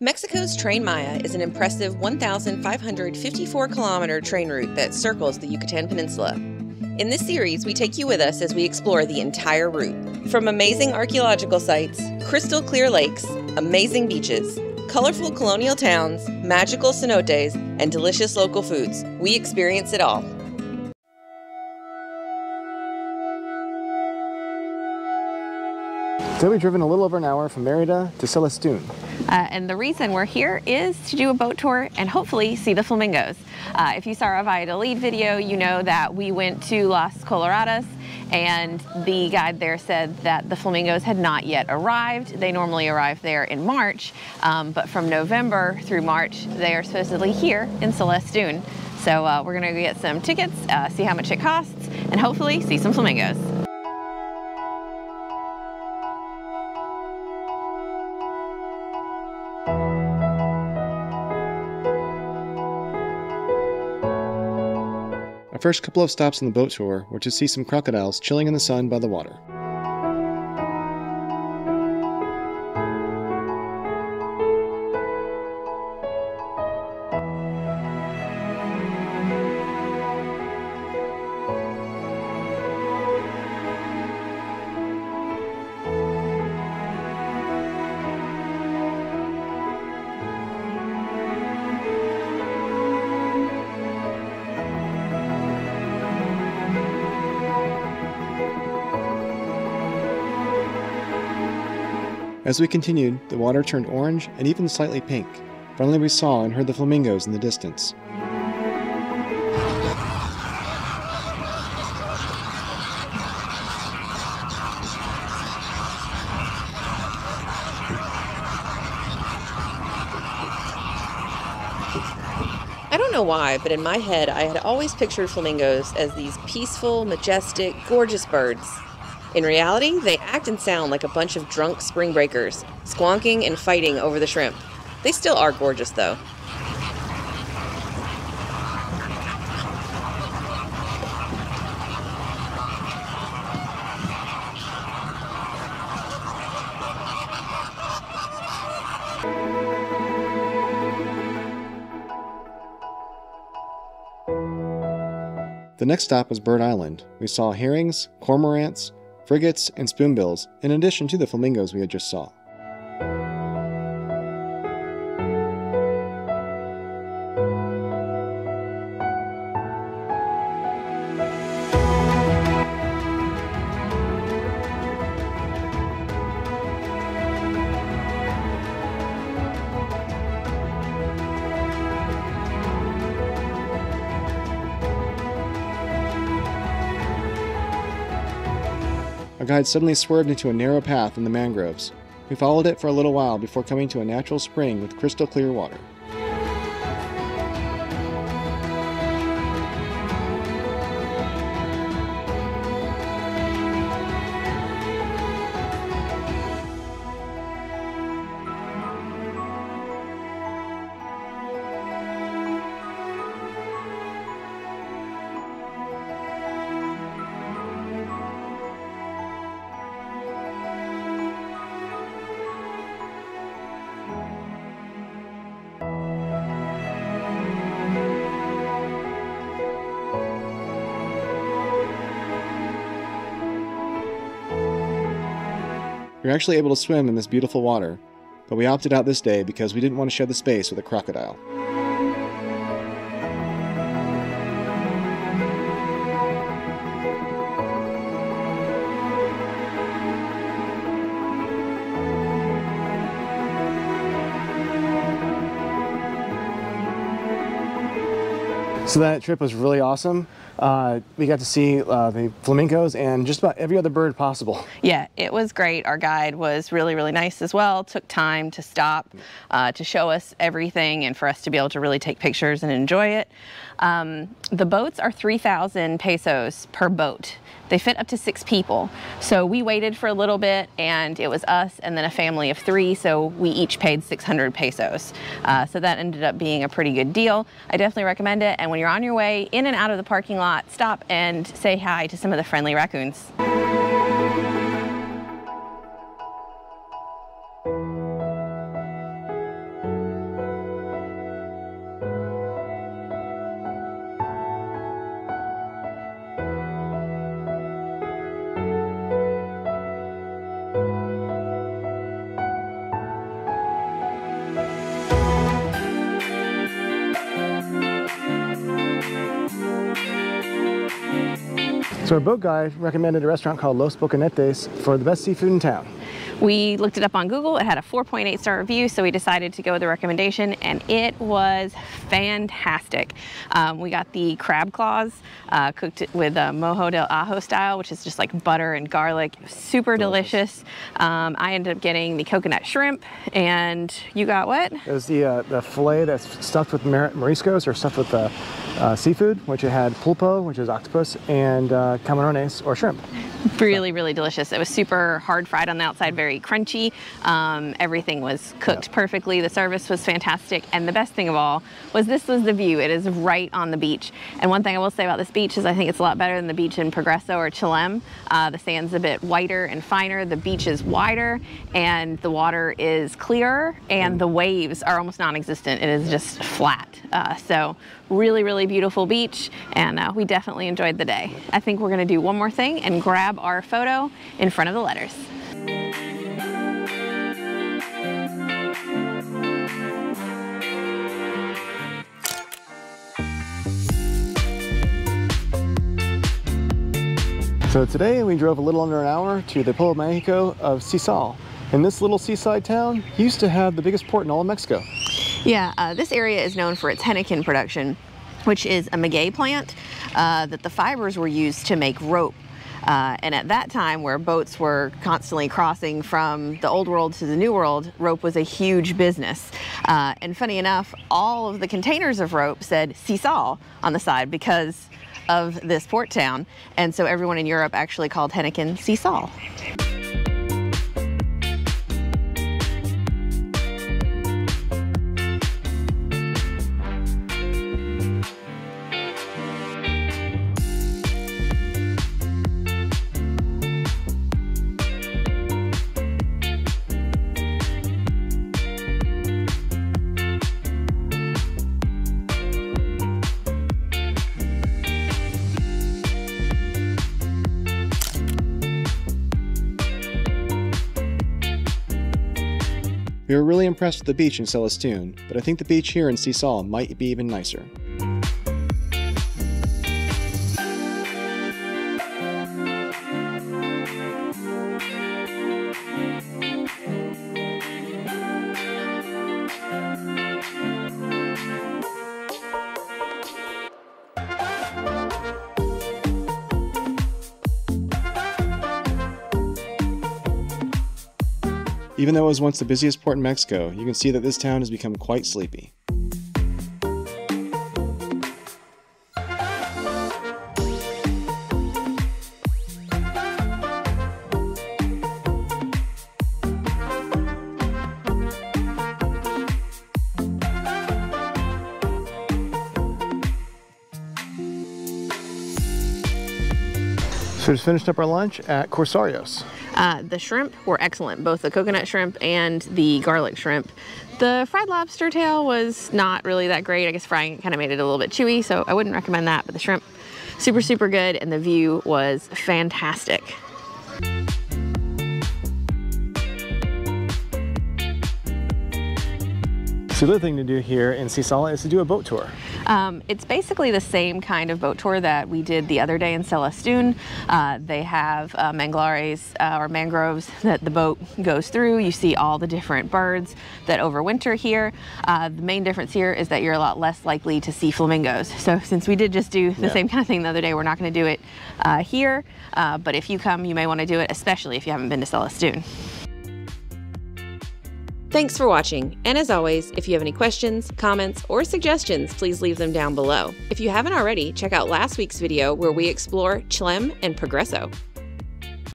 Mexico's Tren Maya is an impressive 1,554-kilometer train route that circles the Yucatan Peninsula. In this series, we take you with us as we explore the entire route. From amazing archaeological sites, crystal clear lakes, amazing beaches, colorful colonial towns, magical cenotes, and delicious local foods, we experience it all. Today we've driven a little over an hour from Mérida to Celestún. And the reason we're here is to do a boat tour and hopefully see the flamingos. If you saw our Valladolid video, you know that we went to Las Coloradas and the guide there said that the flamingos had not yet arrived. They normally arrive there in March, but from November through March, they are supposedly here in Celestún. So we're gonna go get some tickets, see how much it costs, and hopefully see some flamingos. Our first couple of stops on the boat tour were to see some crocodiles chilling in the sun by the water. As we continued, the water turned orange and even slightly pink. Finally we saw and heard the flamingos in the distance. I don't know why, but in my head, I had always pictured flamingos as these peaceful, majestic, gorgeous birds. In reality, they act and sound like a bunch of drunk spring breakers, squonking and fighting over the shrimp. They still are gorgeous, though. The next stop was Bird Island. We saw herrings, cormorants, frigates, and spoonbills, in addition to the flamingos we had just saw. Our guide suddenly swerved into a narrow path in the mangroves. We followed it for a little while before coming to a natural spring with crystal clear water. We were actually able to swim in this beautiful water, but we opted out this day because we didn't want to share the space with a crocodile. So that trip was really awesome. We got to see the flamingos and just about every other bird possible. Yeah, it was great. Our guide was really, really nice as well. Took time to stop to show us everything and for us to be able to really take pictures and enjoy it. The boats are 3,000 pesos per boat. They fit up to 6 people. So we waited for a little bit and it was us and then a family of 3, so we each paid 600 pesos. So that ended up being a pretty good deal. I definitely recommend it, and when you're on your way in and out of the parking lot, stop and say hi to some of the friendly raccoons. So our boat guide recommended a restaurant called Los Boquinetes for the best seafood in town. We looked it up on Google. It had a 4.8 star review, so we decided to go with the recommendation, and it was fantastic. We got the crab claws cooked with mojo del ajo style, which is just like butter and garlic. Super delicious. I ended up getting the coconut shrimp, and you got what? It was the filet that's stuffed with mariscos, or stuffed with seafood, which it had pulpo, which is octopus, and camarones, or shrimp. Really, really delicious. It was super hard fried on the outside, very crunchy. Everything was cooked perfectly. The service was fantastic. And the best thing of all was this was the view. It is right on the beach. And one thing I will say about this beach is I think it's a lot better than the beach in Progreso or Chilem. The sand's a bit whiter and finer. The beach is wider and the water is clearer and the waves are almost non-existent. It is just flat. So really, really beautiful beach, and we definitely enjoyed the day. I think we're gonna do one more thing and grab our photo in front of the letters. So today we drove a little under an hour to the Pueblo Mágico of Sisal. And this little seaside town used to have the biggest port in all of Mexico. Yeah, this area is known for its henequen production, which is a maguey plant that the fibers were used to make rope. And at that time, where boats were constantly crossing from the old world to the new world, rope was a huge business. And funny enough, all of the containers of rope said Sisal on the side because of this port town. And so everyone in Europe actually called henequen Sisal. We were really impressed with the beach in Celestún, but I think the beach here in Sisal might be even nicer. Even though it was once the busiest port in Mexico, you can see that this town has become quite sleepy. So we just finished up our lunch at Corsarios. The shrimp were excellent, both the coconut shrimp and the garlic shrimp. The fried lobster tail was not really that great. I guess frying it kind of made it a little bit chewy, so I wouldn't recommend that, but the shrimp, super, super good, and the view was fantastic. So the other thing to do here in Sisal is to do a boat tour. It's basically the same kind of boat tour that we did the other day in Celestún. They have manglares or mangroves that the boat goes through. You see all the different birds that overwinter here. The main difference here is that you're a lot less likely to see flamingos. So since we did just do the same kind of thing the other day, we're not going to do it here. But if you come, you may want to do it, especially if you haven't been to Celestún. Thanks for watching, and as always, if you have any questions, comments, or suggestions, please leave them down below. If you haven't already, check out last week's video where we explore Chilem and Progreso.